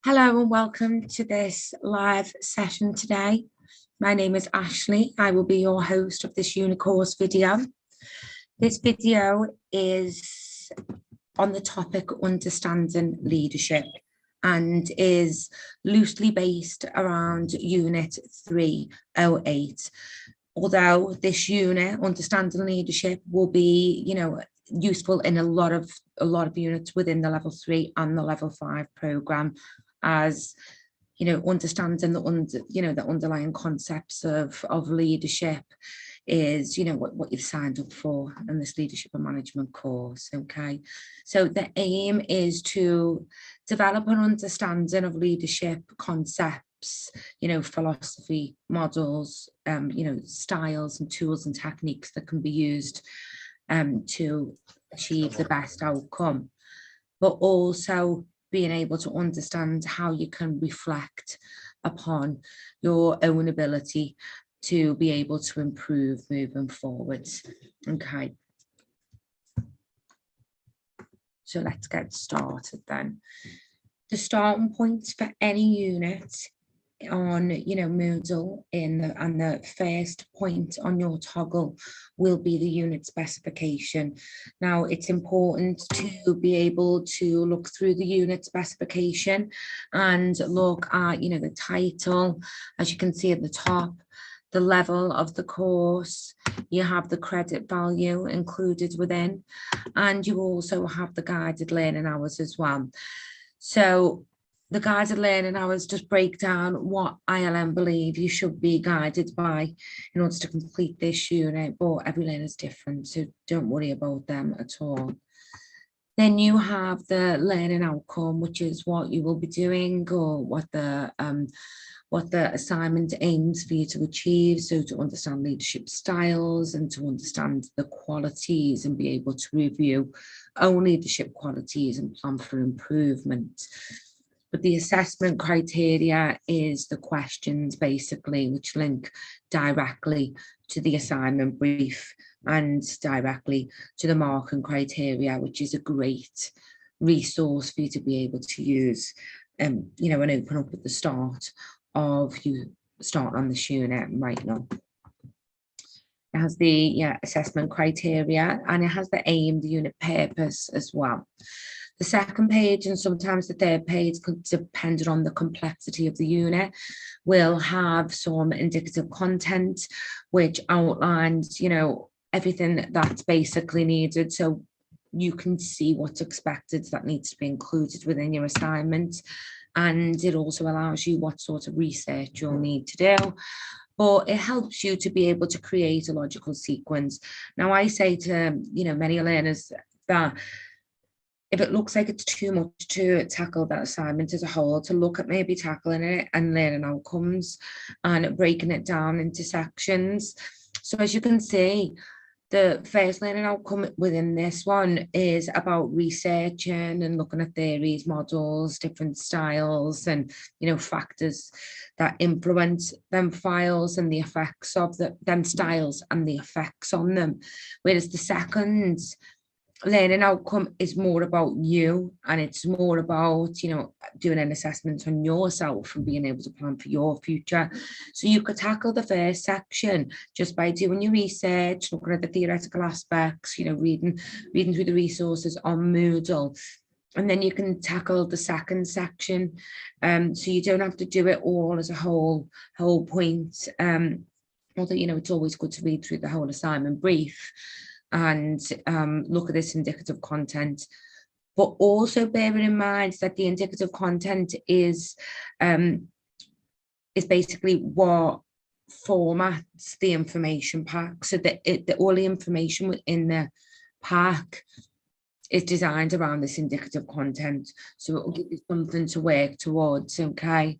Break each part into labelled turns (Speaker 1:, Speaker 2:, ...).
Speaker 1: Hello and welcome to this live session today. My name is Ashley. I will be your host of this Unicourse video. This video is on the topic Understanding Leadership and is loosely based around Unit 308. Although this unit, Understanding Leadership, will be, useful in a lot of units within the level 3 and the level 5 program, as understanding the underlying concepts of leadership is what you've signed up for in this leadership and management course. Okay, so the aim is to develop an understanding of leadership concepts, philosophy, models, styles and tools and techniques that can be used to achieve the best outcome, but also being able to understand how you can reflect upon your own ability to be able to improve moving forwards. Okay. So let's get started then. The starting point for any unit on Moodle and the first point on your toggle will be the unit specification. Now it's important to be able to look through the unit specification and look at the title, as you can see at the top, the level of the course, you have the credit value included within, and you also have the guided learning hours as well. So the guided learning hours just break down what ILM believe you should be guided by in order to complete this unit, but every learner is different, so don't worry about them at all. Then you have the learning outcome, which is what you will be doing or what the assignment aims for you to achieve. So to understand leadership styles and to understand the qualities and be able to review own leadership qualities and plan for improvement. But the assessment criteria is the questions basically, which link directly to the assignment brief and directly to the marking criteria, which is a great resource for you to be able to use, and open up at the start of you start on this unit right now. It has the assessment criteria and it has the aim, the unit purpose as well. The second page and sometimes the third page, depending on the complexity of the unit, will have some indicative content which outlines, everything that's basically needed. So you can see what's expected that needs to be included within your assignment. And it also allows you what sort of research you'll need to do. But it helps you to be able to create a logical sequence. Now, I say to, many learners that if it looks like it's too much to tackle that assignment as a whole, to look at maybe tackling it and learning outcomes and breaking it down into sections. So as you can see, the first learning outcome within this one is about researching and looking at theories, models, different styles, and factors that influence them files and the effects of them styles and the effects on them. Whereas the second learning outcome is more about you, and it's more about doing an assessment on yourself and being able to plan for your future. So you could tackle the first section just by doing your research, looking at the theoretical aspects, reading through the resources on Moodle, and then you can tackle the second section. So you don't have to do it all as a whole point, although it's always good to read through the whole assignment brief and look at this indicative content, but also bearing in mind that the indicative content is basically what formats the information pack, so that all the information within the pack is designed around this indicative content, so it will give you something to work towards. Okay.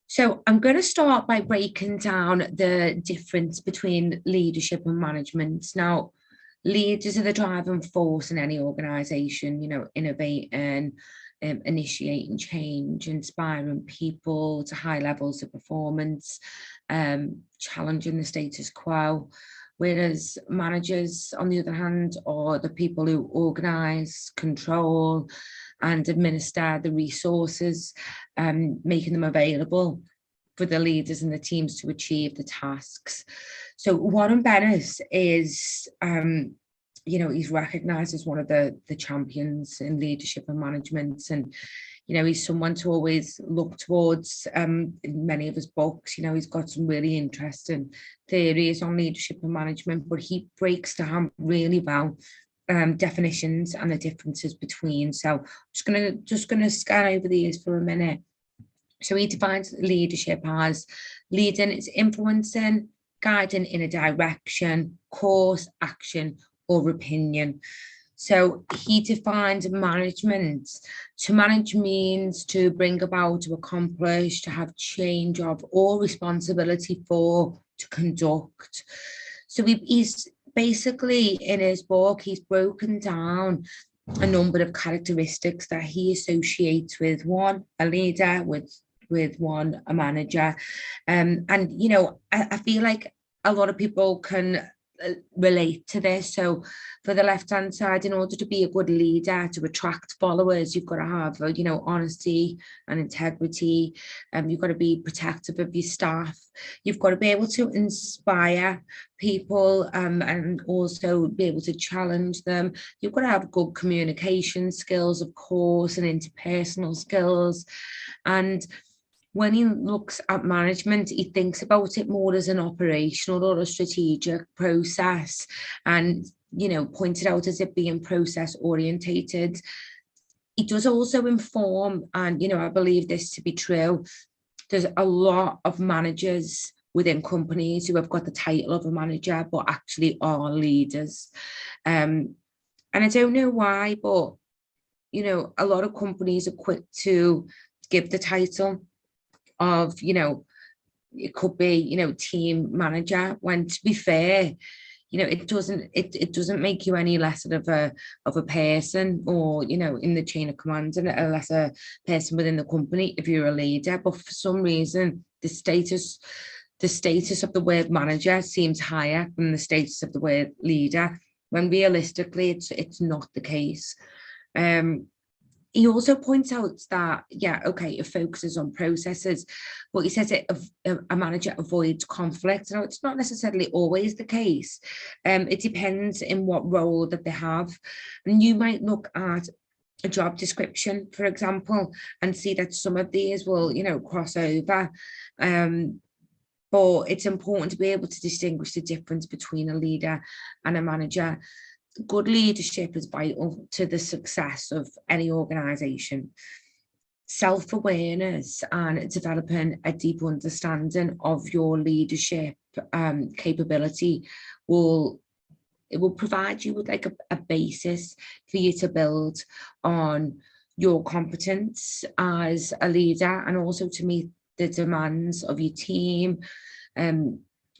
Speaker 1: So I'm going to start by breaking down the difference between leadership and management. Now, leaders are the driving force in any organization, innovating, initiating change, inspiring people to high levels of performance, challenging the status quo. whereas managers, on the other hand, are the people who organise, control, and administer the resources, making them available for the leaders and the teams to achieve the tasks. So Warren Bennett is, he's recognised as one of the champions in leadership and management, and he's someone to always look towards. In many of his books, he's got some really interesting theories on leadership and management, but he breaks down really well definitions and the differences between. So I'm just gonna scan over these for a minute. So he defines leadership as leading is influencing, guiding in a direction, course, action, or opinion. So he defines management. To manage means to bring about, to accomplish, to have change of, or responsibility for, to conduct. So he's basically, in his book, he's broken down a number of characteristics that he associates with one, a leader, with one, a manager. And, I feel like a lot of people can relate to this. So for the left-hand side, in order to be a good leader, to attract followers, you've got to have, honesty and integrity. You've got to be protective of your staff. You've got to be able to inspire people, and also be able to challenge them. You've got to have good communication skills, of course, and interpersonal skills. And when he looks at management, he thinks about it more as an operational or a strategic process, and, pointed out as it being process orientated. It does also inform, and, I believe this to be true, there's a lot of managers within companies who have got the title of a manager, but actually are leaders. And I don't know why, but, a lot of companies are quick to give the title of, it could be, team manager, when, to be fair, it doesn't make you any lesser of a person, or, in the chain of command, and a lesser person within the company if you're a leader. But for some reason, the status of the word manager seems higher than the status of the word leader, when realistically it's not the case. He also points out that, it focuses on processes, but he says a manager avoids conflict. Now, it's not necessarily always the case. It depends in what role that they have. And you might look at a job description, for example, and see that some of these will, cross over. But it's important to be able to distinguish the difference between a leader and a manager. Good leadership is vital to the success of any organisation. Self-awareness and developing a deep understanding of your leadership capability will provide you with like a basis for you to build on your competence as a leader, and also to meet the demands of your team,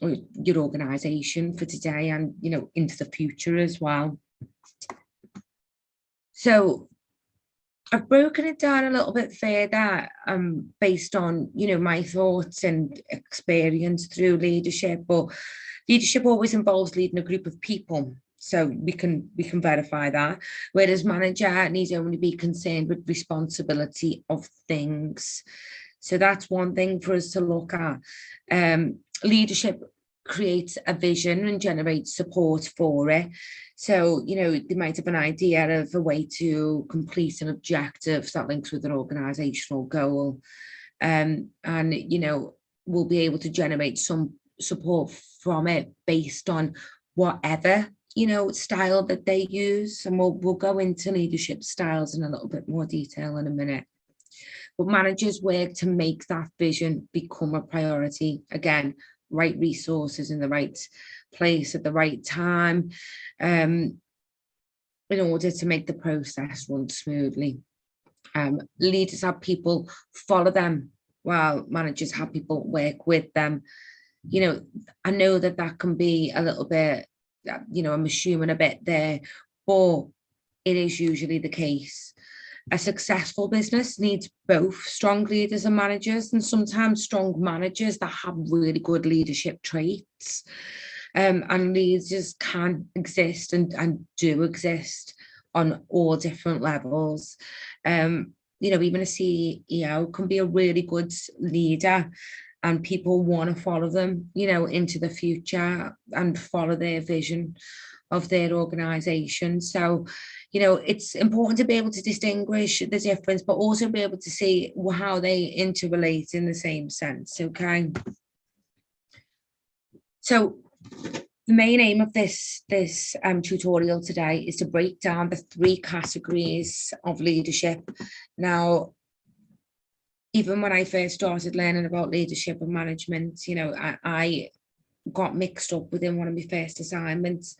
Speaker 1: or your organisation for today, and into the future as well. So I've broken it down a little bit further, based on my thoughts and experience through leadership. But leadership always involves leading a group of people, so we can verify that. Whereas manager needs only be concerned with responsibility of things. So that's one thing for us to look at. Leadership creates a vision and generates support for it. So, they might have an idea of a way to complete an objective that links with an organizational goal. And, we'll be able to generate some support from it based on whatever, style that they use. And we'll go into leadership styles in a little bit more detail in a minute. But managers work to make that vision become a priority. Again, right resources in the right place at the right time, in order to make the process run smoothly. Leaders have people follow them, while managers have people work with them. I know that can be a little bit, I'm assuming a bit there, but it is usually the case. A successful business needs both strong leaders and managers, and sometimes strong managers that have really good leadership traits. and leaders can exist and do exist on all different levels. Even a CEO can be a really good leader, and people want to follow them, into the future and follow their vision of their organization. So, it's important to be able to distinguish the difference, but also be able to see how they interrelate in the same sense. Okay. So the main aim of this tutorial today is to break down the 3 categories of leadership. Now, even when I first started learning about leadership and management, I got mixed up within one of my first assignments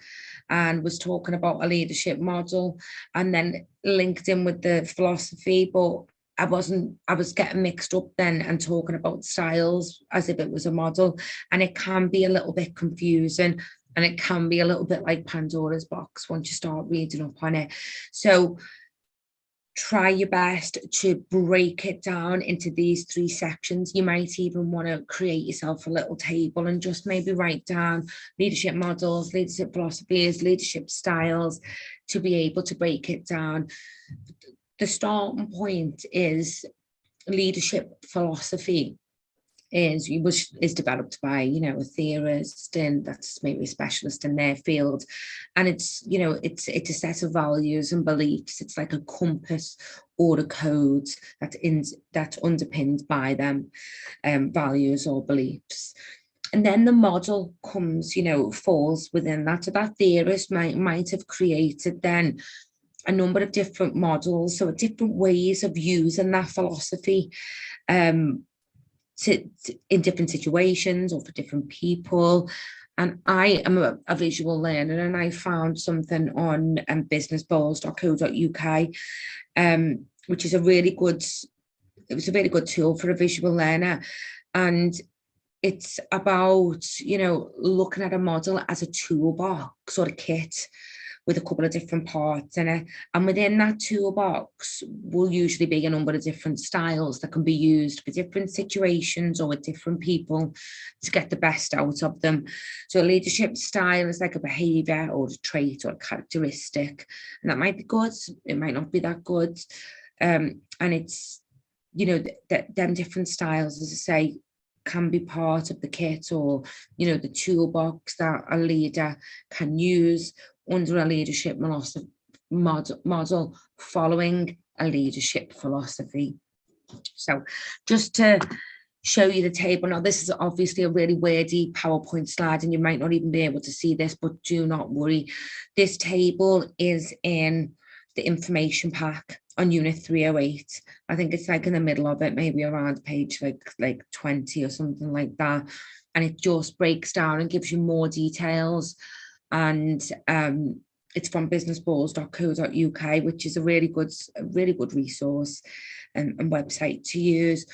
Speaker 1: and was talking about a leadership model and then linked in with the philosophy, but I was getting mixed up then and talking about styles as if it was a model, and it can be a little bit confusing, and it can be a little bit like Pandora's box once you start reading up on it. So try your best to break it down into these 3 sections. You might even want to create yourself a little table and just maybe write down leadership models, leadership philosophies, leadership styles, to be able to break it down. The starting point is leadership philosophy is developed by a theorist, and that's maybe a specialist in their field, and it's a set of values and beliefs. It's like a compass or a code that's underpinned by them values or beliefs. And then the model comes, falls within that. So that theorist might have created then a number of different models, so different ways of using that philosophy in different situations or for different people. And I am a visual learner, and I found something on businessballs.co.uk, which is a really good tool for a visual learner. And it's about, looking at a model as a toolbox or a kit with a couple of different parts in it. And within that toolbox will usually be a number of different styles that can be used for different situations or with different people to get the best out of them. So a leadership style is like a behavior or a trait or a characteristic, and that might be good, it might not be that good. And it's, them different styles, as I say, can be part of the kit or, the toolbox that a leader can use under a leadership model following a leadership philosophy. So just to show you the table. Now, this is obviously a really wordy PowerPoint slide, and you might not even be able to see this, but do not worry. This table is in the information pack on Unit 308. I think it's like in the middle of it, maybe around page like 20 or something like that. And it just breaks down and gives you more details. And it's from businessballs.co.uk, which is a really good resource and website to use.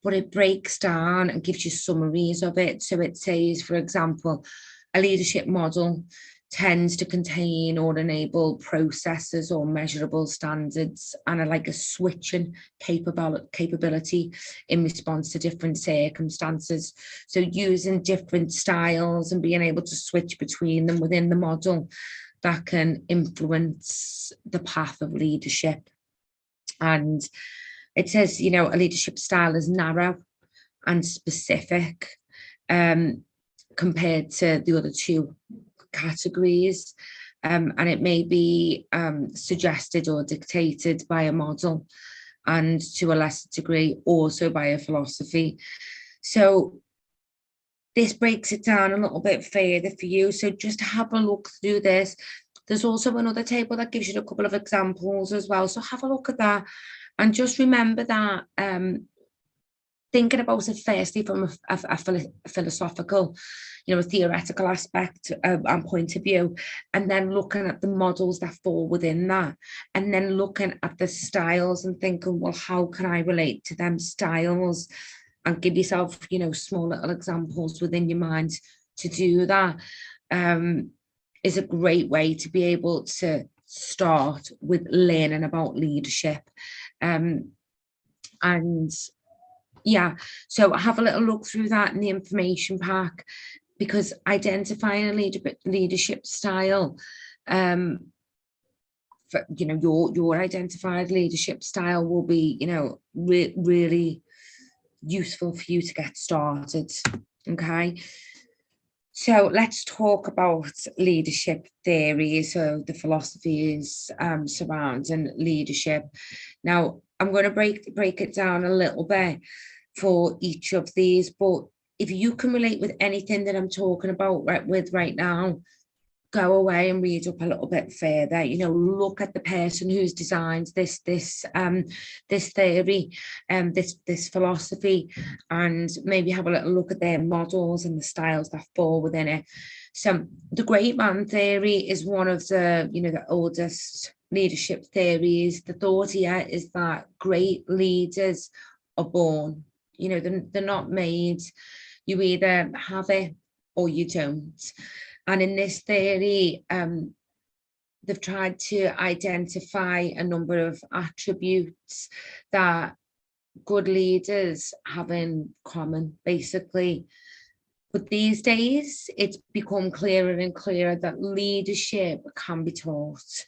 Speaker 1: But it breaks down and gives you summaries of it. So it says, for example, a leadership model tends to contain or enable processes or measurable standards and a switching capability in response to different circumstances. So using different styles and being able to switch between them within the model, that can influence the path of leadership. And it says, a leadership style is narrow and specific compared to the other 2 categories, and it may be suggested or dictated by a model, and to a lesser degree also by a philosophy. So this breaks it down a little bit further for you. So just have a look through this. There's also another table that gives you a couple of examples as well. So have a look at that, and just remember that thinking about it firstly from a philosophical, a theoretical aspect and point of view, and then looking at the models that fall within that, and then looking at the styles and thinking, well, how can I relate to them styles, and give yourself, small little examples within your mind to do that, is a great way to be able to start with learning about leadership. And yeah, so have a little look through that in the information pack, because identifying a leadership style, for, your identified leadership style will be, really useful for you to get started. Okay. So let's talk about leadership theory. So the philosophies surrounding leadership. Now, I'm going to break it down a little bit for each of these, but if you can relate with anything that I'm talking about right now, go away and read up a little bit further. Look at the person who's designed this theory, this philosophy, and maybe have a little look at their models and the styles that fall within it. So the great man theory is one of the the oldest leadership theories. The thought here is that great leaders are born. They're not made. You either have it or you don't. And in this theory, they've tried to identify a number of attributes that good leaders have in common, basically. But these days, it's become clearer and clearer that leadership can be taught.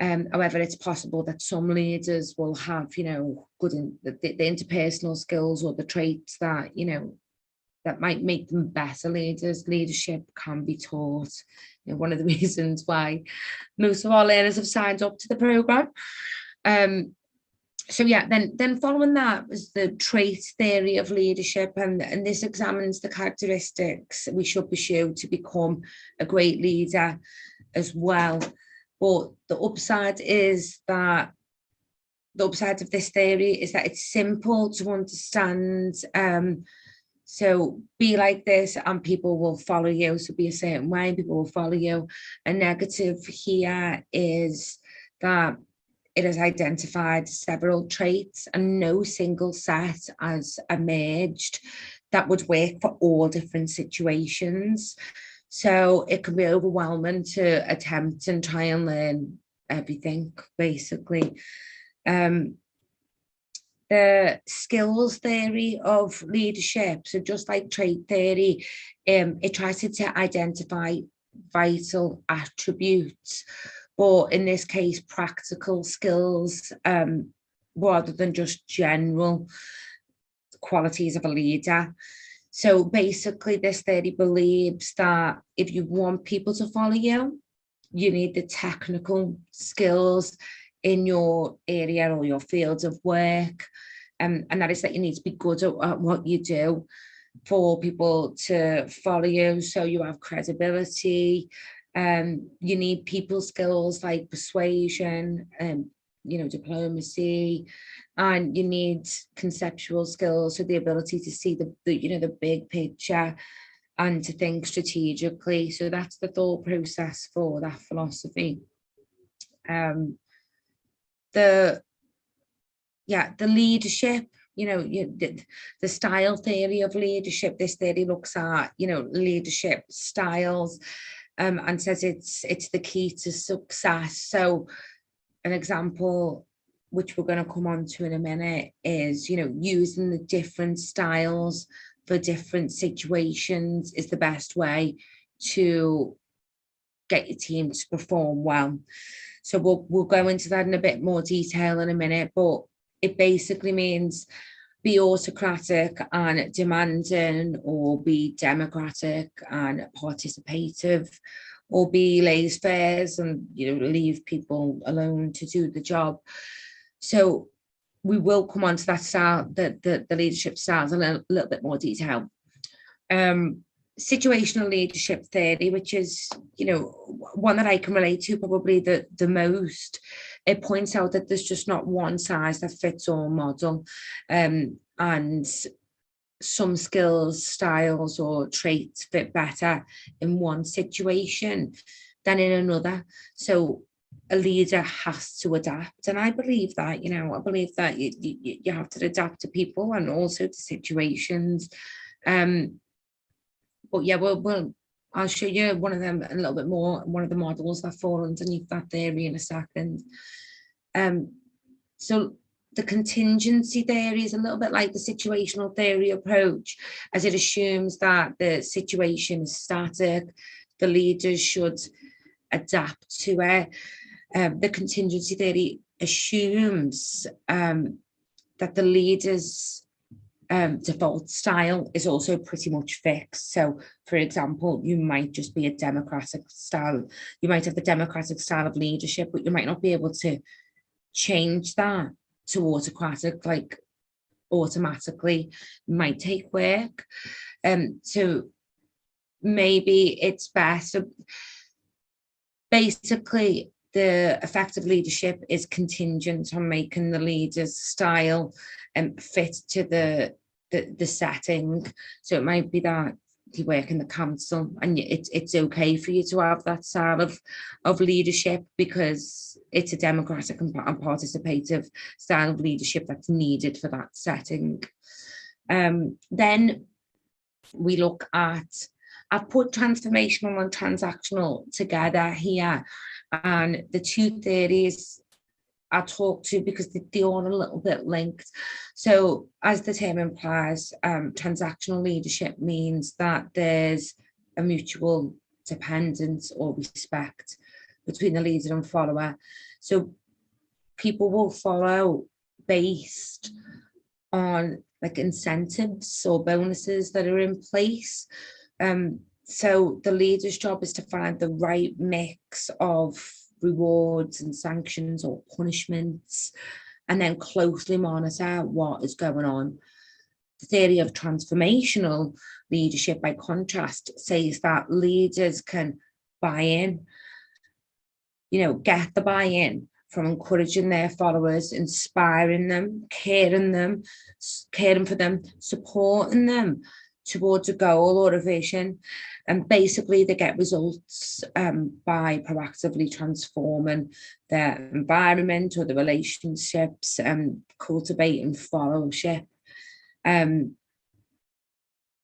Speaker 1: However, it's possible that some leaders will have, good the interpersonal skills or the traits that, that might make them better leaders. Leadership can be taught. One of the reasons why most of our learners have signed up to the program. So yeah, then following that was the trait theory of leadership, and this examines the characteristics we should pursue to become a great leader as well. But the upside of this theory is that it's simple to understand. So be like this and people will follow you. So be a certain way, people will follow you. A negative here is that it has identified several traits and no single set has emerged that would work for all different situations. So it can be overwhelming to attempt and try and learn everything, basically. The skills theory of leadership, so just like trait theory, it tries to identify vital attributes, or in this case, practical skills, rather than just general qualities of a leader. So basically, this theory believes that if you want people to follow you, you need the technical skills in your area or your fields of work, and that is that you need to be good at what you do for people to follow you, so you have credibility. You need people skills like persuasion and diplomacy, and you need conceptual skills, so the ability to see the big picture and to think strategically. So that's the thought process for that philosophy. The leadership, the style theory of leadership, this theory looks at leadership styles, and says it's the key to success. So an example which we're going to come on to in a minute is using the different styles for different situations is the best way to get your team to perform well. So we'll go into that in a bit more detail in a minute, but it basically means be autocratic and demanding, or be democratic and participative, or be laissez-faire and leave people alone to do the job. So we will come on to that style, the leadership styles, in a little bit more detail. Situational leadership theory, which is one that I can relate to probably the most. It points out that there's just not one size that fits all model, and some skills, styles, or traits fit better in one situation than in another. So a leader has to adapt, and I believe that. I believe that you have to adapt to people and also to situations. But yeah, I'll show you one of them a little bit more, one of the models that fall underneath that theory in a second. So the contingency theory is a little bit like the situational theory approach, as it assumes that the situation is static, the leaders should adapt to it. The contingency theory assumes that the leader's default style is also pretty much fixed. So, for example, you might just be a democratic style. You might have the democratic style of leadership, but you might not be able to change that to autocratic, like automatically. It might take work. So maybe it's best. So basically, the effective leadership is contingent on making the leader's style fit to the setting. So it might be that you work in the council and it's okay for you to have that style of leadership because it's a democratic and participative style of leadership that's needed for that setting. Then we look at, I've put transformational and transactional together here, and the two theories I talk to because they are a little bit linked. So as the term implies, transactional leadership means that there's a mutual dependence or respect between the leader and follower. So people will follow based on like incentives or bonuses that are in place. So the leader's job is to find the right mix of rewards and sanctions or punishments, and then closely monitor what is going on. The theory of transformational leadership, by contrast, says that leaders can buy in, get the buy-in from encouraging their followers, inspiring them, caring for them, supporting them towards a goal or a vision. And basically they get results by proactively transforming their environment or the relationships, cultivating followership,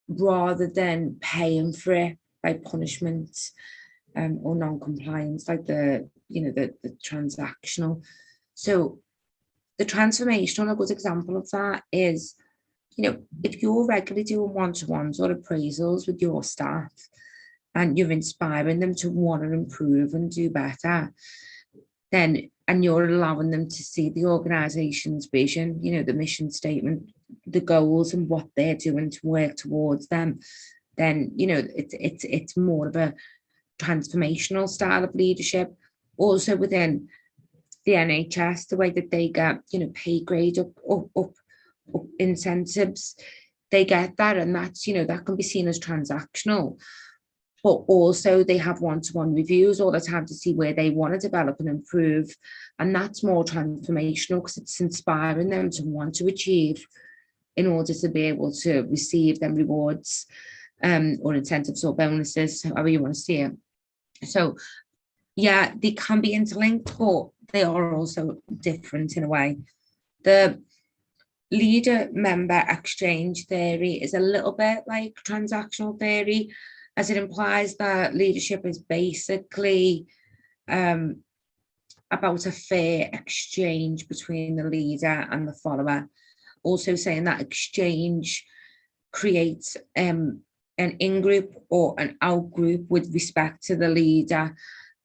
Speaker 1: rather than paying for it by punishment or non-compliance, like the transactional. So the transformational, a good example of that is, if you're regularly doing one-to-ones or appraisals with your staff and you're inspiring them to want to improve and do better, and you're allowing them to see the organization's vision, the mission statement, the goals and what they're doing to work towards them, then, it's more of a transformational style of leadership. Also within the NHS, the way that they get, pay grade up incentives, they get that, and that's, that can be seen as transactional. But also they have one-to-one reviews all the time to see where they want to develop and improve, and that's more transformational because it's inspiring them to want to achieve in order to be able to receive them rewards or incentives or bonuses, however you want to see it. So yeah, they can be interlinked, but they are also different in a way. The leader-member exchange theory is a little bit like transactional theory, as it implies that leadership is basically about a fair exchange between the leader and the follower. Also saying that exchange creates an in-group or an out-group with respect to the leader,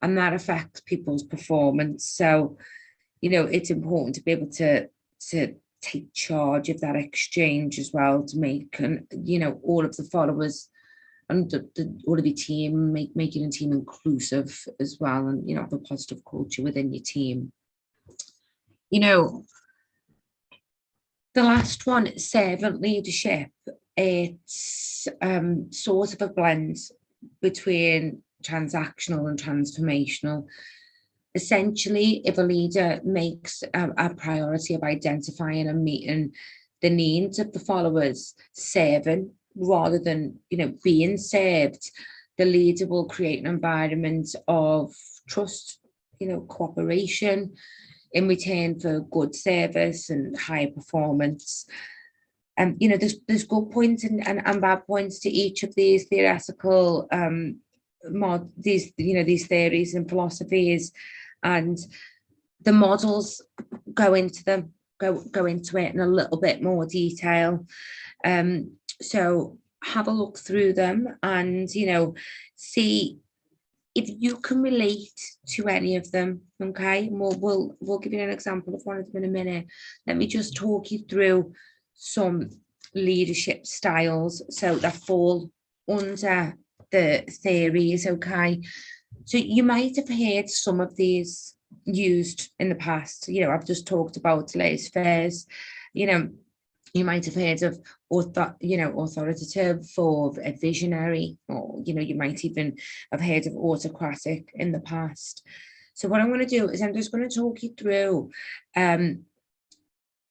Speaker 1: and that affects people's performance. So, it's important to be able to take charge of that exchange as well, to make, all of the followers and all of your team, making a team inclusive as well, and, have a positive culture within your team. The last one, servant leadership, it's sort of a blend between transactional and transformational. Essentially, if a leader makes a priority of identifying and meeting the needs of the followers, serving rather than being served, the leader will create an environment of trust, cooperation in return for good service and high performance. There's good points and bad points to each of these theoretical these theories and philosophies, and the models go into them go into it in a little bit more detail. So have a look through them and, see if you can relate to any of them. Okay, and we'll give you an example of one of them in a minute. Let me just talk you through some leadership styles so that fall under the theories. Okay, so you might have heard some of these used in the past. I've just talked about laissez-faire. You might have heard of authoritative or a visionary, or you might even have heard of autocratic in the past. So what I'm going to do is I'm just going to talk you through,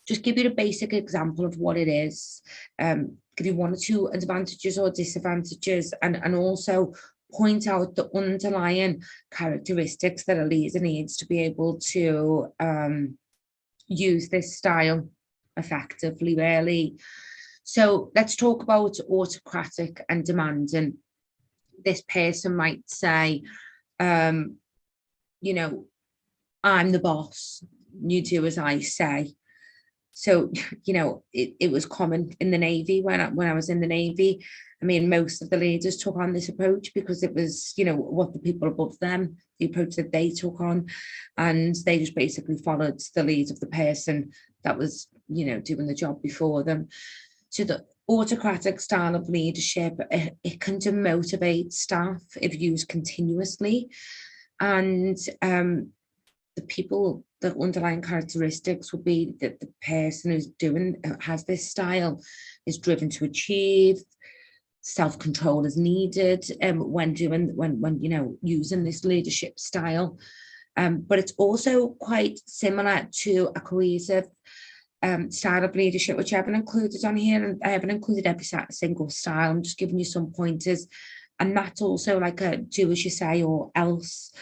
Speaker 1: just give you a basic example of what it is, give you one or two advantages or disadvantages, and also point out the underlying characteristics that a leader needs to be able to use this style effectively, really. So let's talk about autocratic and demanding. This person might say, I'm the boss, you do as I say. So, it was common in the Navy when I was in the Navy. I mean, most of the leaders took on this approach because it was, what the people above them, the approach that they took on, and they just basically followed the lead of the person that was, doing the job before them. So the autocratic style of leadership, it can demotivate staff if used continuously. And the underlying characteristics would be that the person has this style is driven to achieve. Self-control is needed when using this leadership style, but it's also quite similar to a cohesive style of leadership, which I haven't included on here, and I haven't included every single style. I'm just giving you some pointers, and that's also like a do as you say or else.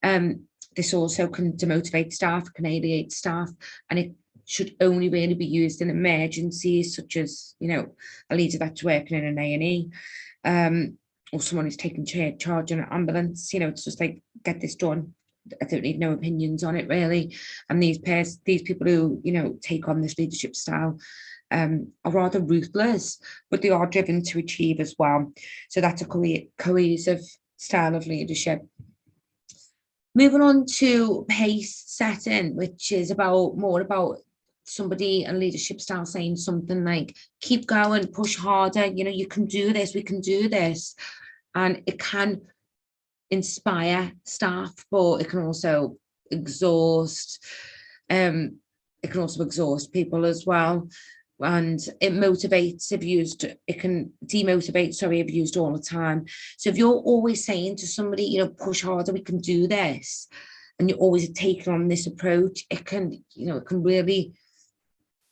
Speaker 1: This also can demotivate staff, can alienate staff, and it should only really be used in emergencies, such as, a leader that's working in an A&E, or someone who's taking charge in an ambulance. It's just like, get this done. I don't need no opinions on it, really. And these people who, take on this leadership style are rather ruthless, but they are driven to achieve as well. So that's a cohesive style of leadership. Moving on to pace setting, which is more about somebody and leadership style saying something like, keep going, push harder, you can do this, we can do this. And it can inspire staff, but it can also exhaust. It can also exhaust people as well. And it motivates if used, it can demotivate, if used all the time. So if you're always saying to somebody, push harder, we can do this, and you're always taking on this approach, it can really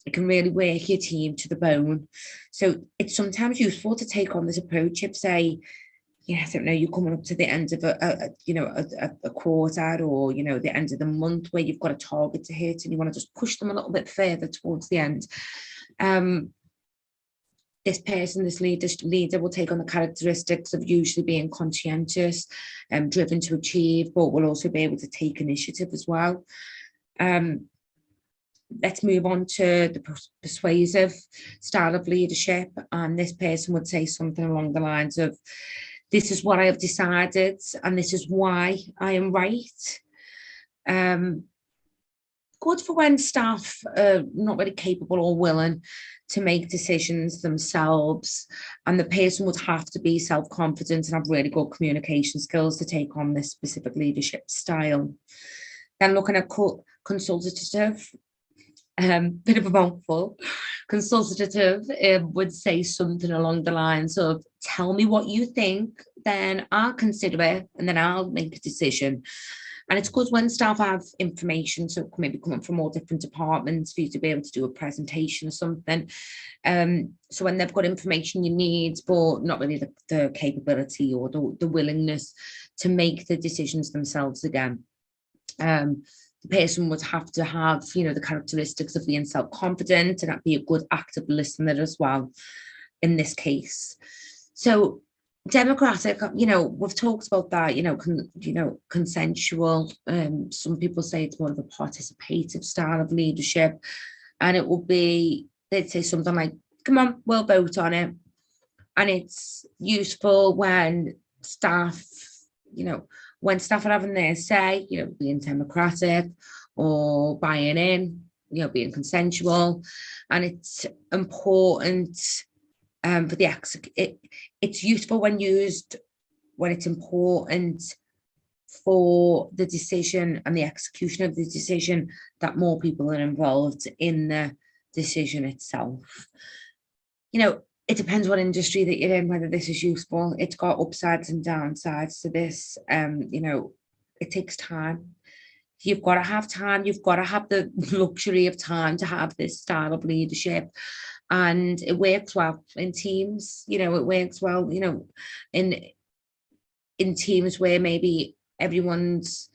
Speaker 1: work your team to the bone. So it's sometimes useful to take on this approach if, say, I don't know, you're coming up to the end of a quarter, or, the end of the month where you've got a target to hit and you want to just push them a little bit further towards the end. This leader will take on the characteristics of usually being conscientious, driven to achieve, but will also be able to take initiative as well. Let's move on to the persuasive style of leadership. And this person would say something along the lines of, this is what I have decided, and this is why I am right. Good for when staff are not really capable or willing to make decisions themselves, and the person would have to be self-confident and have really good communication skills to take on this specific leadership style. Then looking at consultative, bit of a mouthful. Consultative would say something along the lines of, tell me what you think, then I'll consider it, and then I'll make a decision. And it's good when staff have information, so maybe coming from all different departments, for you to be able to do a presentation or something. So when they've got information you need, but not really the capability or the willingness to make the decisions themselves again. The person would have to have, the characteristics of being self-confident, and that'd be a good active listener as well in this case. So democratic, we've talked about that, consensual. Some people say it's more of a participative style of leadership. And it will be, they'd say something like, come on, we'll vote on it. And it's useful when staff, when staff are having their say, being democratic or buying in, being consensual. And it's important for the it's useful when used when it's important for the decision and the execution of the decision that more people are involved in the decision itself. It depends what industry that you're in, whether this is useful. It's got upsides and downsides to this. It takes time. You've got to have time. You've got to have the luxury of time to have this style of leadership. And it works well in teams. It works well, in teams where maybe everyone's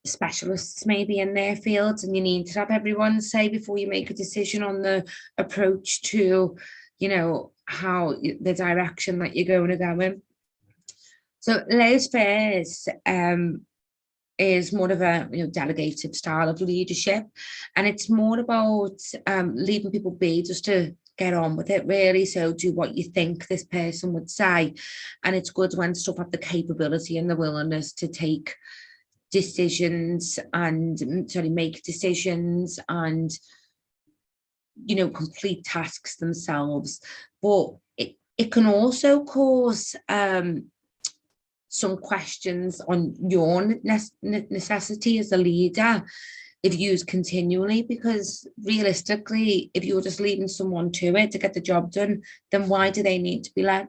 Speaker 1: specialists maybe in their fields, and you need to have everyone say before you make a decision on the approach to, how the direction that you're going to go in. So laissez-faire is more of a delegative style of leadership, and it's more about leaving people be just to get on with it, really. So do what you think this person would say, and it's good when stuff have the capability and the willingness to take decisions and make decisions and complete tasks themselves. But it can also cause some questions on your necessity as a leader if used continually, because realistically, if you're just leaving someone to it to get the job done, then why do they need to be led?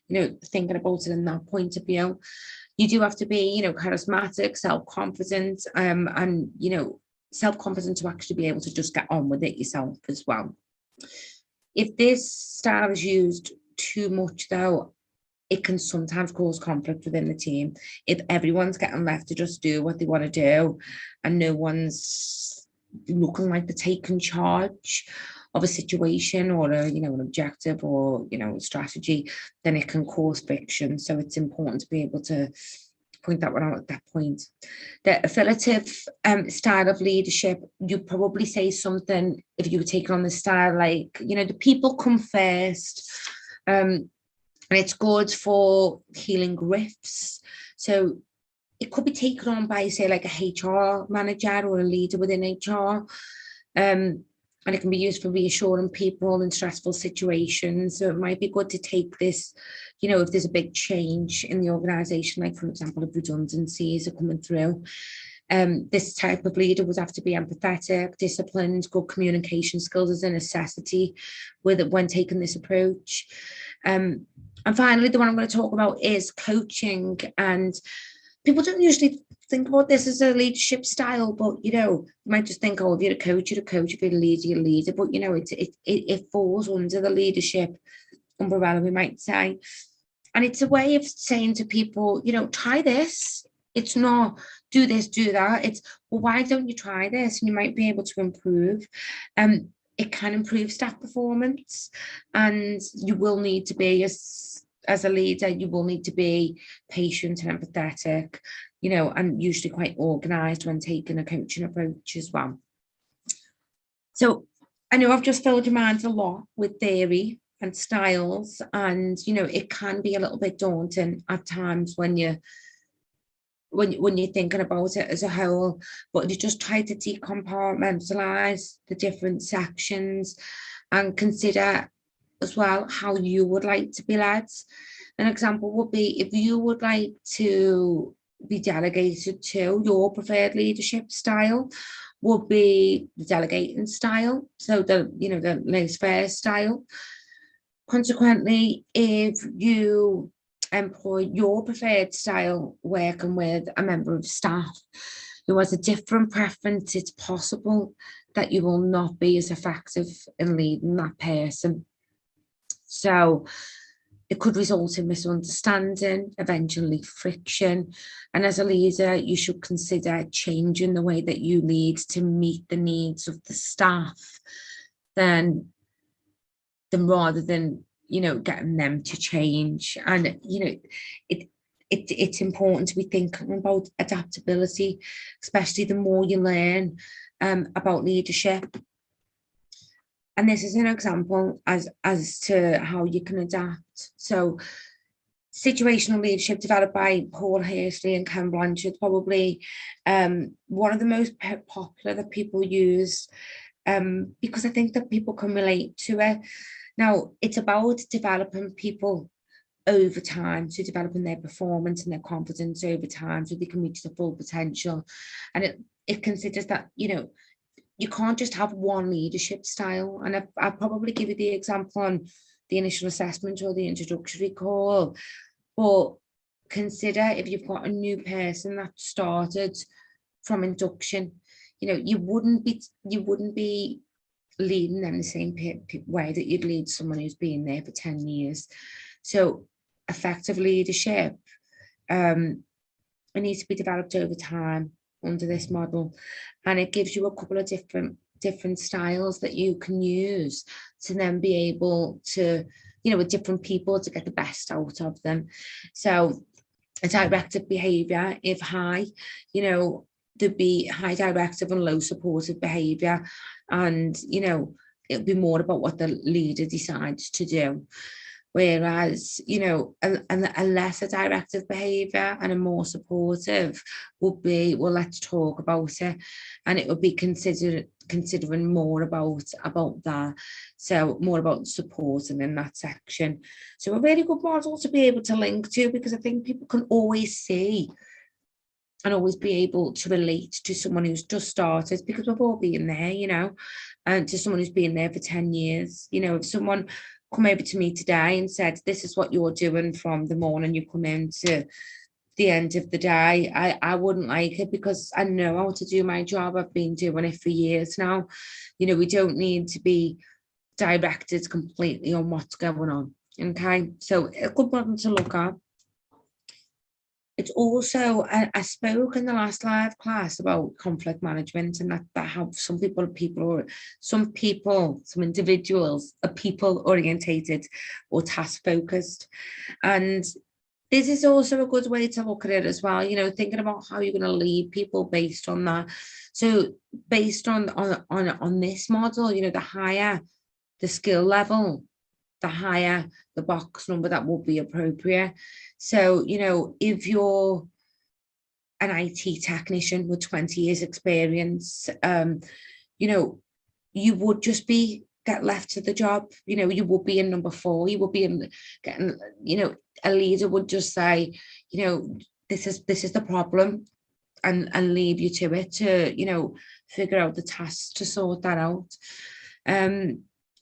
Speaker 1: Thinking about it in that point of view, you do have to be, charismatic, self-confident, and, self-confident to actually be able to just get on with it yourself as well. If this style is used too much, though, it can sometimes cause conflict within the team. If everyone's getting left to just do what they want to do and no one's looking like they're taking charge of a situation or an objective or strategy, then it can cause friction. So it's important to be able to point that one out at that point. The affiliative style of leadership, you probably say something, if you were taking on the style, like, the people come first, and it's good for healing rifts. So it could be taken on by, say, like a HR manager or a leader within HR. And it can be used for reassuring people in stressful situations. So it might be good to take this, if there's a big change in the organisation, like, for example, if redundancies are coming through. This type of leader would have to be empathetic, disciplined, good communication skills is a necessity when taking this approach. And finally, the one I'm going to talk about is coaching. And people don't usually think about this as a leadership style, but you might just think, oh, if you're a coach, you're a coach. If you're a leader, you're a leader. But it falls under the leadership umbrella, we might say. And it's a way of saying to people, try this. It's not do this, do that. It's, well, why don't you try this? And you might be able to improve. It can improve staff performance, and you will need to be, as a leader, you will need to be patient and empathetic, and usually quite organised when taking a coaching approach as well. So I know I've just filled your mind a lot with theory and styles, and it can be a little bit daunting at times when you're thinking about it as a whole. But if you just try to decompartmentalize the different sections and consider as well how you would like to be led. An example would be, if you would like to be delegated to, your preferred leadership style would be the delegating style, so the laissez-faire style. Consequently, if you employ your preferred style working with a member of staff who has a different preference, it's possible that you will not be as effective in leading that person. So it could result in misunderstanding, eventually friction. And as a leader, you should consider changing the way that you lead to meet the needs of the staff, then rather than getting them to change. And it's important to be thinking about adaptability, especially the more you learn about leadership. And this is an example as to how you can adapt. So situational leadership, developed by Paul Hursley and Ken Blanchard, probably one of the most popular that people use, because I think that people can relate to it. Now, it's about developing people over time, so developing their performance and their confidence over time so they can reach their full potential. And it considers that, you can't just have one leadership style. And I'll probably give you the example on the initial assessment or the introductory call. But consider if you've got a new person that started from induction, you wouldn't be leading them the same way that you'd lead someone who's been there for 10 years. So effective leadership, it needs to be developed over time under this model, and it gives you a couple of different styles that you can use to then be able to, with different people, to get the best out of them. So a directive behavior, if high, there'd be high directive and low supportive behavior, and it'll be more about what the leader decides to do. Whereas, a lesser directive behavior and a more supportive would be, well, let's talk about it. And it would be considering more about that. So more about supporting in that section. So a really good model to be able to link to, because I think people can always see and always be able to relate to someone who's just started, because we've all been there, and to someone who's been there for 10 years. If someone come over to me today and said, this is what you're doing from the morning you come in to the end of the day, I wouldn't like it, because I know how to do my job. I've been doing it for years now. We don't need to be directed completely on what's going on. Okay, so a good one to look at. It's also, I spoke in the last live class about conflict management, and that how some individuals are people orientated or task focused. And this is also a good way to look at it as well, thinking about how you're going to lead people based on that. So based on this model, the higher the skill level, the higher the box number that will be appropriate. So, if you're an IT technician with 20 years experience, you would just get left to the job. You would be in number 4, you would be in getting, a leader would just say, this is the problem, and leave you to it to, figure out the tasks to sort that out.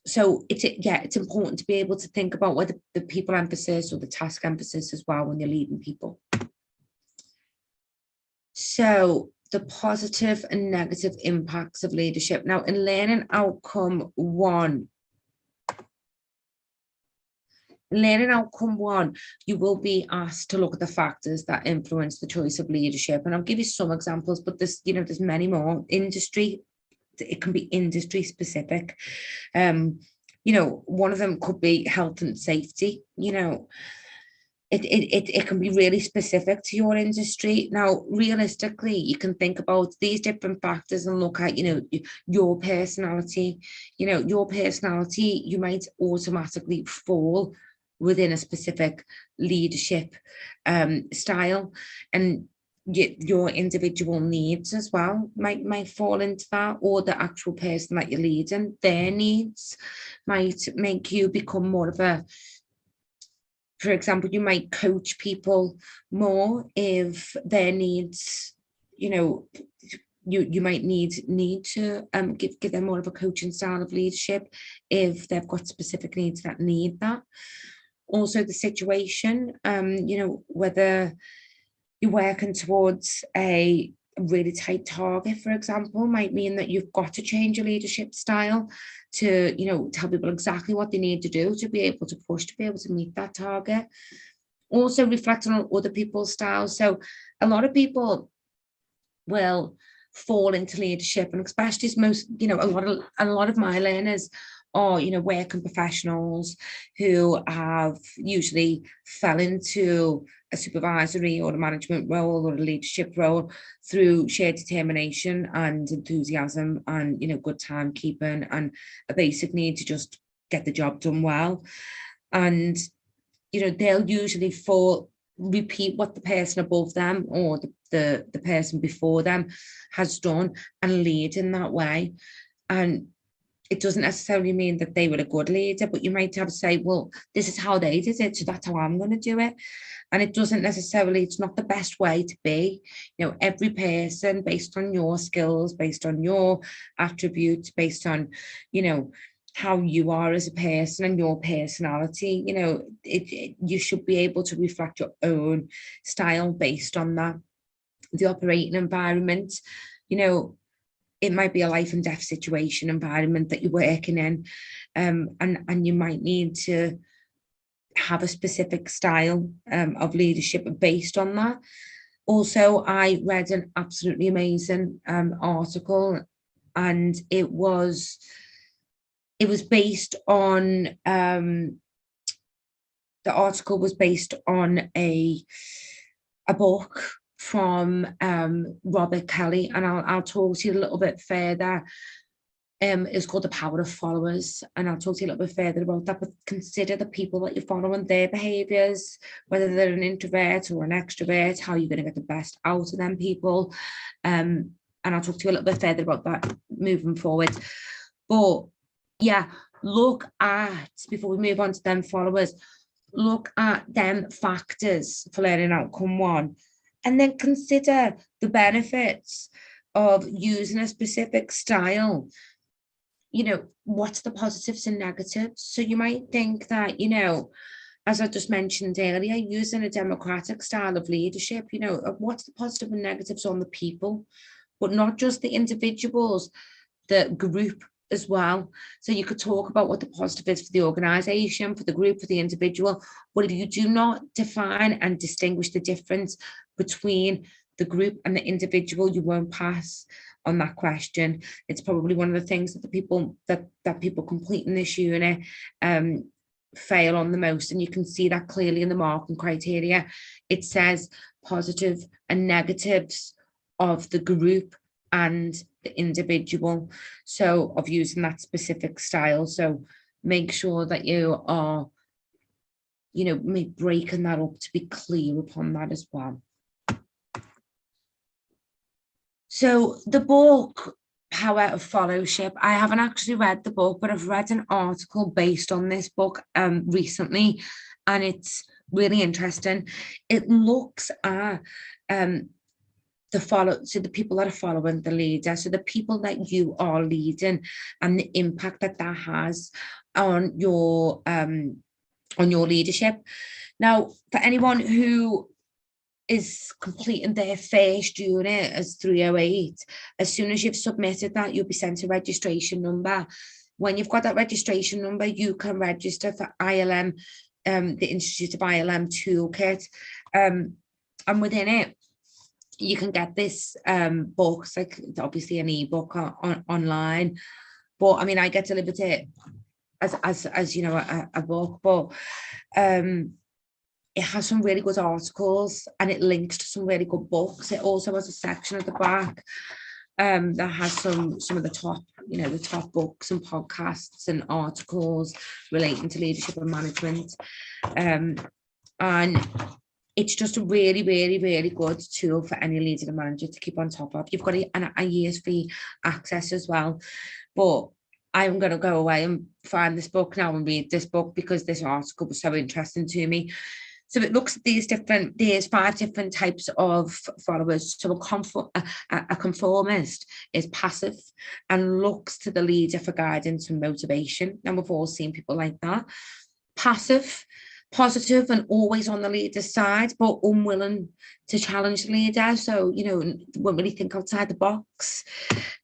Speaker 1: So it's important to be able to think about whether the people emphasis or the task emphasis as well when you're leading people. So the positive and negative impacts of leadership. Now, in learning outcome 1, you will be asked to look at the factors that influence the choice of leadership. And I'll give you some examples, but there's many more. It can be industry specific. One of them could be health and safety. It can be really specific to your industry. Now, realistically, you can think about these different factors and look at, your personality. Your personality, you might automatically fall within a specific leadership style, and your individual needs as well might fall into that, or the actual person that you're leading, their needs might make you become more of a, for example, you might coach people more if their needs, you might need to give them more of a coaching style of leadership if they've got specific needs that need that. Also the situation, whether you're working towards a really tight target, for example, might mean that you've got to change your leadership style to, tell people exactly what they need to do to be able to push, to be able to meet that target. Also reflecting on other people's styles. So a lot of people will fall into leadership, and especially a lot of my learners are, working professionals who have usually fell into a supervisory or a management role or a leadership role through sheer determination and enthusiasm and, good timekeeping and a basic need to just get the job done well. And, they'll usually repeat what the person above them or the person before them has done and lead in that way. And it doesn't necessarily mean that they were a good leader, but you might have to say, well, this is how they did it, so that's how I'm going to do it. And it doesn't necessarily, it's not the best way to be. Every person, based on your skills, based on your attributes, based on, how you are as a person and your personality, you should be able to reflect your own style based on that. The operating environment, it might be a life and death situation environment that you're working in, and you might need to have a specific style of leadership based on that. Also, I read an absolutely amazing article, and it was based on the article was based on a book from Robert Kelly, and I'll talk to you a little bit further. It's called The Power of Followers, and I'll talk to you a little bit further about that. But consider the people that you're following, their behaviours, whether they're an introvert or an extrovert, how you're going to get the best out of them people. And I'll talk to you a little bit further about that moving forward. But yeah, look at, before we move on to them followers, look at them factors for learning outcome one, and then consider the benefits of using a specific style. What's the positives and negatives? So you might think that, as I just mentioned earlier, using a democratic style of leadership, what's the positive and negatives on the people, but not just the individuals, the group as well. So you could talk about what the positive is for the organization, for the group, for the individual. But if you do not define and distinguish the difference between the group and the individual, you won't pass on that question. It's probably one of the things that the people that people completing this unit fail on the most, and you can see that clearly in the marking criteria. It says positive and negatives of the group and the individual, so of using that specific style. So make sure that you are, breaking that up to be clear upon that as well. So the book, Power of Fellowship, I haven't actually read the book, but I've read an article based on this book recently, and it's really interesting. It looks at so the people that are following the leader, so the people that you are leading, and the impact that has on your leadership. Now, for anyone who is completing their first unit as 308, as soon as you've submitted that, you'll be sent a registration number. When you've got that registration number, you can register for ILM, the Institute of ILM Toolkit, and within it, you can get this book. It's like, it's obviously an ebook online, but I mean, I get delivered it as a book, but it has some really good articles, and it links to some really good books. It also has a section at the back that has some of the top, the top books and podcasts and articles relating to leadership and management. And it's just a really, really, really good tool for any leader and manager to keep on top of. You've got a year's free access as well. But I'm going to go away and find this book now and read this book, because this article was so interesting to me. So it looks at there's 5 different types of followers. So a conformist is passive and looks to the leader for guidance and motivation. And we've all seen people like that. Passive, positive, and always on the leader's side, but unwilling to challenge the leader. So, won't really think outside the box.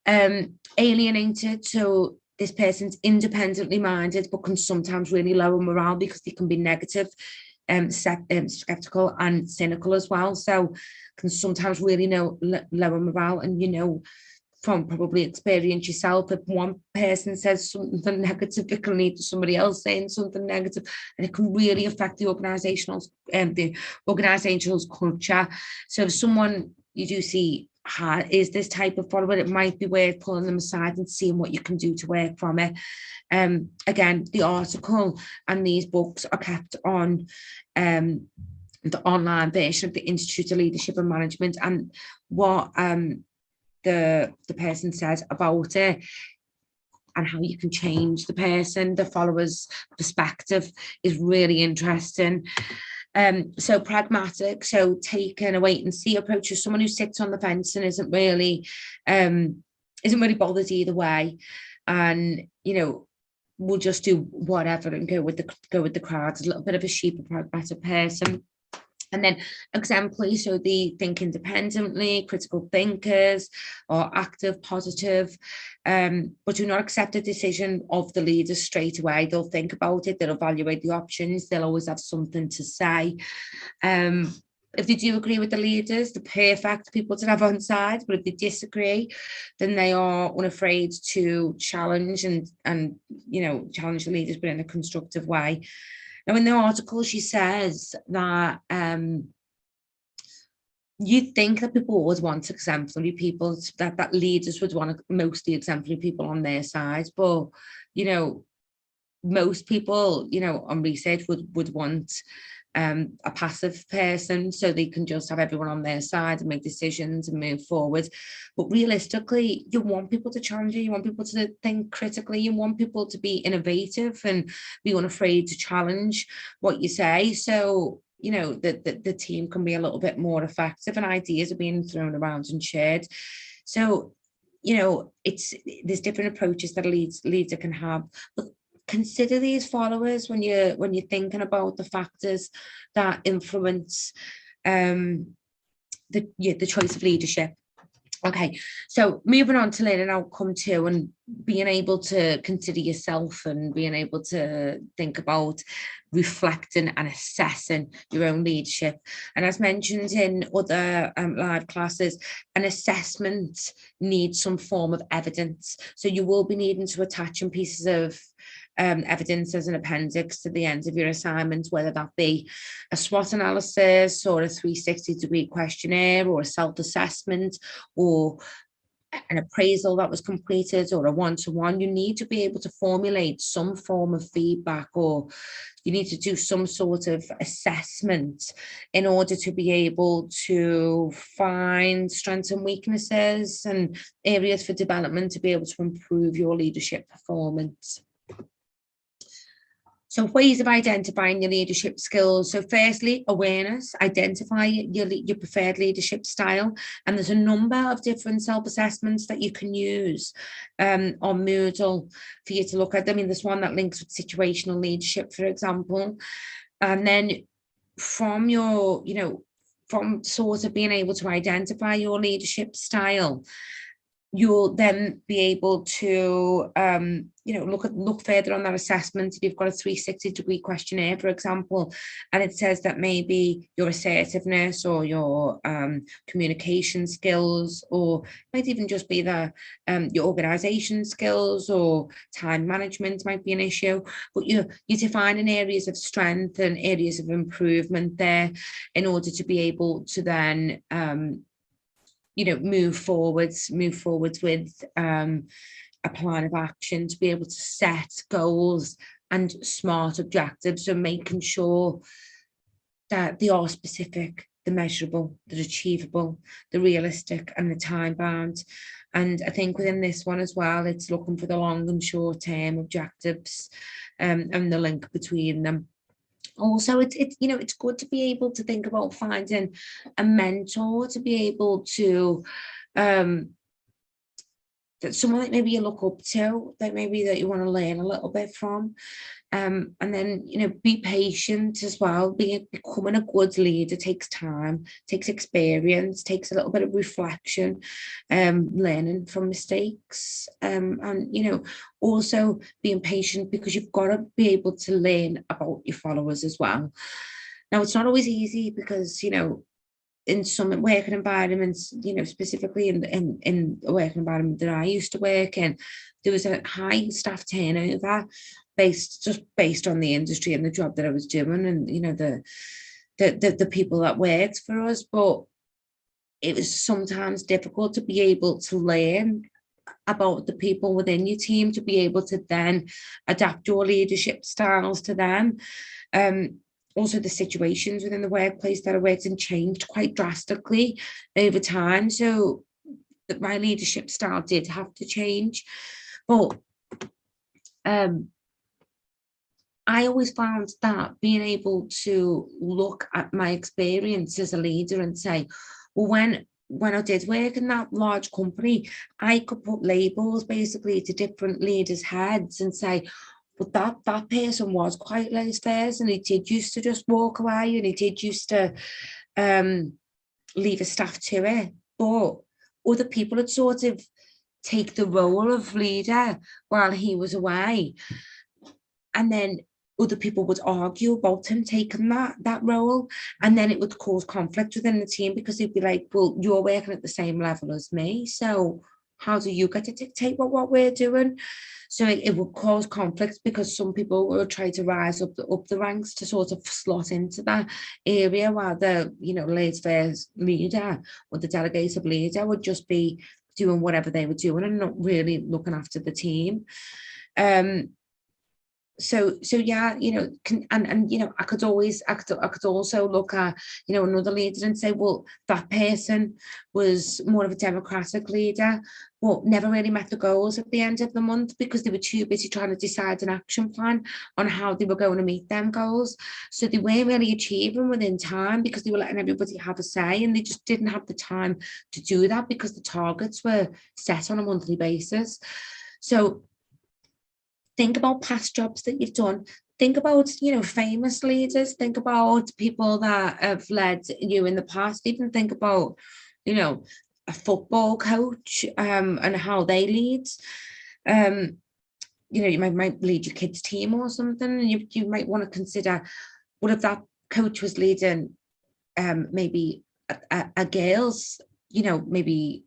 Speaker 1: Alienated, so this person's independently minded, but can sometimes really lower morale because they can be negative, skeptical and cynical as well. So can sometimes really lower morale, and from probably experience yourself, if one person says something negative, it can lead to somebody else saying something negative, and it can really affect the organizational culture. So if someone you do see is this type of follower, it might be worth pulling them aside and seeing what you can do to work from it. Again, the article and these books are kept on the online version of the Institute of Leadership and Management, and what the person says about it and how you can change the follower's perspective is really interesting. So pragmatic, so taking a wait and see approach, is someone who sits on the fence and isn't really bothered either way, and will just do whatever and go with the crowd. It's a little bit of a sheep, a pragmatic person. And then exemplary, so they think independently, critical thinkers, or active, positive, but do not accept a decision of the leaders straight away. They'll think about it, they'll evaluate the options, they'll always have something to say. If they do agree with the leaders, the perfect people to have on side, but if they disagree, then they are unafraid to challenge and challenge the leaders, but in a constructive way. Now, in the article, she says that you think that people always want exemplary people, that leaders would want mostly exemplary people on their side, but most people, on research would want a passive person, so they can just have everyone on their side and make decisions and move forward. But realistically, you want people to challenge you want people to think critically, you want people to be innovative and be unafraid to challenge what you say, so the team can be a little bit more effective and ideas are being thrown around and shared. So there's different approaches that a leader can have, but consider these followers when you're thinking about the factors that influence the choice of leadership. Okay, so moving on to learning outcome 2 and being able to consider yourself and being able to think about reflecting and assessing your own leadership. And as mentioned in other live classes, an assessment needs some form of evidence. So you will be needing to attach some pieces of evidence as an appendix to the end of your assignment, whether that be a SWOT analysis or a 360-degree questionnaire or a self-assessment or an appraisal that was completed or a one-to-one. You need to be able to formulate some form of feedback, or you need to do some sort of assessment in order to be able to find strengths and weaknesses and areas for development to be able to improve your leadership performance. So ways of identifying your leadership skills. So firstly, awareness, identify your preferred leadership style. And there's a number of different self-assessments that you can use on Moodle for you to look at. I mean, there's one that links with situational leadership, for example. And then from from sort of being able to identify your leadership style, you'll then be able to look further on that assessment. If you've got a 360-degree questionnaire, for example, and it says that maybe your assertiveness or your communication skills, or it might even just be your organization skills or time management might be an issue, but you're defining areas of strength and areas of improvement there in order to be able to then move forwards with a plan of action, to be able to set goals and smart objectives, so making sure that they are specific, they're measurable, they're achievable, they're realistic, and they're time bound. And I think within this one as well, it's looking for the long and short term objectives and the link between them. Also, it's good to be able to think about finding a mentor, to be able to that someone that maybe you look up to, that maybe that you want to learn a little bit from, and then be patient as well. Becoming a good leader takes time, takes experience, takes a little bit of reflection, learning from mistakes, and also being patient, because you've got to be able to learn about your followers as well. Now, it's not always easy, because in some working environments, you know, specifically in a working environment that I used to work in, there was a high staff turnover based on the industry and the job that I was doing, and you know, the people that worked for us. But it was sometimes difficult to be able to learn about the people within your team, to be able to then adapt your leadership styles to them. Also, the situations within the workplace that I worked in changed quite drastically over time. So my leadership style did have to change. But I always found that being able to look at my experience as a leader and say, well, when I did work in that large company, I could put labels basically to different leaders' heads and say, but that person was quite laissez-faire, and he did used to just walk away, and he did used to leave his staff to it. But other people had sort of take the role of leader while he was away. And then other people would argue about him taking that role, and then it would cause conflict within the team, because they'd be like, well, you're working at the same level as me, so how do you get to dictate what we're doing? So it would cause conflict, because some people would try to rise up the ranks to sort of slot into that area, while the, you know, laissez-faire leader or the delegated leader would just be doing whatever they were doing and not really looking after the team. So yeah, you know, and you know, I could also look at, you know, another leader and say, well, that person was more of a democratic leader, but never really met the goals at the end of the month, because they were too busy trying to decide an action plan on how they were going to meet them goals. So they weren't really achieving within time, because they were letting everybody have a say, and they just didn't have the time to do that because the targets were set on a monthly basis. So think about past jobs that you've done. Think about, you know, famous leaders. Think about people that have led you in the past. Even think about, you know, a football coach and how they lead. You know, you might lead your kids' team or something, and you might want to consider, what if that coach was leading maybe a girls, you know, maybe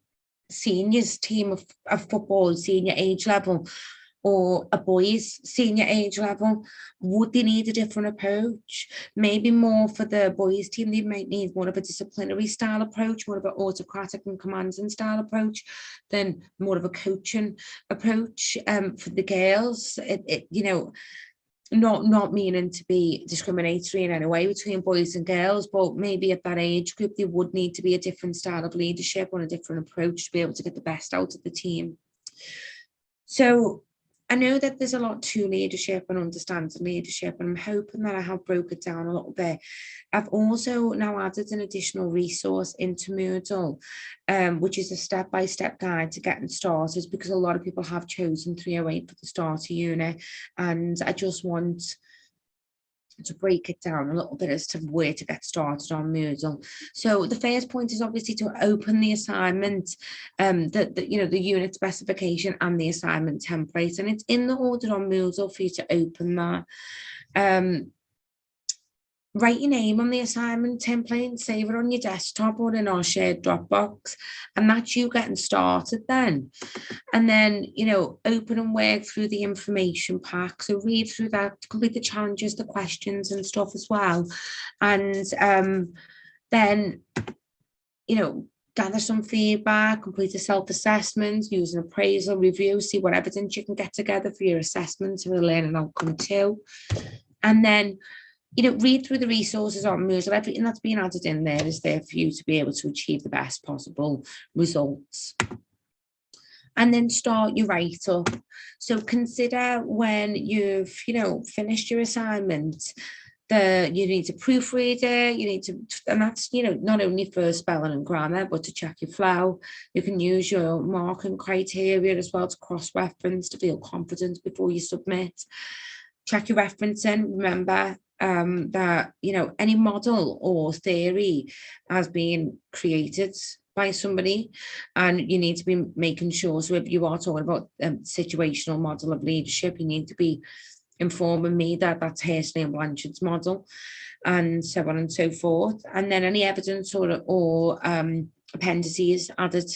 Speaker 1: seniors team of football, senior age level, or a boys senior age level? Would they need a different approach? Maybe more for the boys team, they might need more of a disciplinary style approach, more of an autocratic and commanding style approach, than more of a coaching approach. For the girls, you know, not meaning to be discriminatory in any way between boys and girls, but maybe at that age group there would need to be a different style of leadership or a different approach to be able to get the best out of the team. So I know that there's a lot to leadership and understanding leadership, and I'm hoping that I have broke it down a little bit. I've also now added an additional resource into Moodle, which is a step-by-step guide to getting started, because a lot of people have chosen 308 for the starter unit, and I just want to break it down a little bit as to where to get started on Moodle. So the first point is obviously to open the assignment, you know, the unit specification and the assignment template, and it's in the order on Moodle for you to open that. Write your name on the assignment template and save it on your desktop or in our shared Dropbox, and that's you getting started then. And then, you know, open and work through the information pack. So read through that, complete the challenges, the questions and stuff as well. And then, you know, gather some feedback, complete a self-assessment, use an appraisal review, see what evidence you can get together for your assessment or a learning outcome too. And then, you know, read through the resources on Moodle. Everything that's being added in there is there for you to be able to achieve the best possible results. And then start your write-up. So consider when you've, you know, finished your assignment, you need to proofread it, you need to, and that's, you know, not only for spelling and grammar, but to check your flow. You can use your marking criteria as well to cross-reference, to feel confident before you submit. Check your referencing. Remember that, you know, any model or theory has been created by somebody, and you need to be making sure, so if you are talking about situational model of leadership, you need to be informing me that that's Hersley and Blanchard's model, and so on and so forth. And then any evidence or appendices added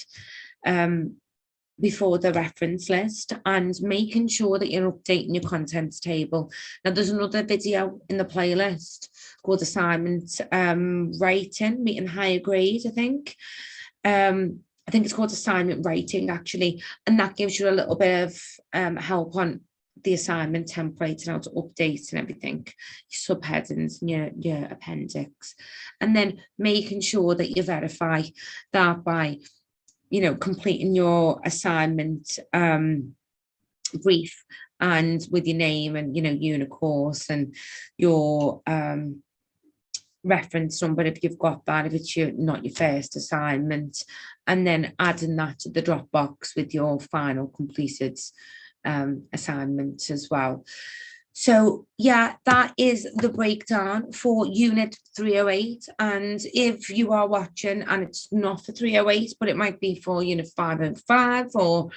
Speaker 1: before the reference list, and making sure that you're updating your contents table. Now, there's another video in the playlist called Assignment Rating, Meeting Higher Grade, I think. I think it's called Assignment Rating, actually, and that gives you a little bit of help on the assignment template and how to update and everything, your subheadings and your appendix. And then making sure that you verify that by completing your assignment brief and with your name and unit course and your reference number if you've got that, if it's not your first assignment, and then adding that to the Dropbox with your final completed assignment as well. So yeah, that is the breakdown for Unit 308. And if you are watching and it's not for 308, but it might be for Unit 505 or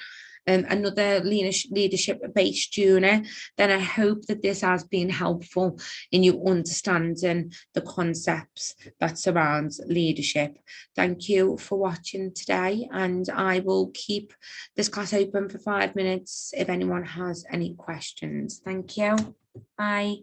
Speaker 1: another leadership-based unit, then I hope that this has been helpful in you understanding the concepts that surround leadership. Thank you for watching today, and I will keep this class open for 5 minutes if anyone has any questions. Thank you. Bye.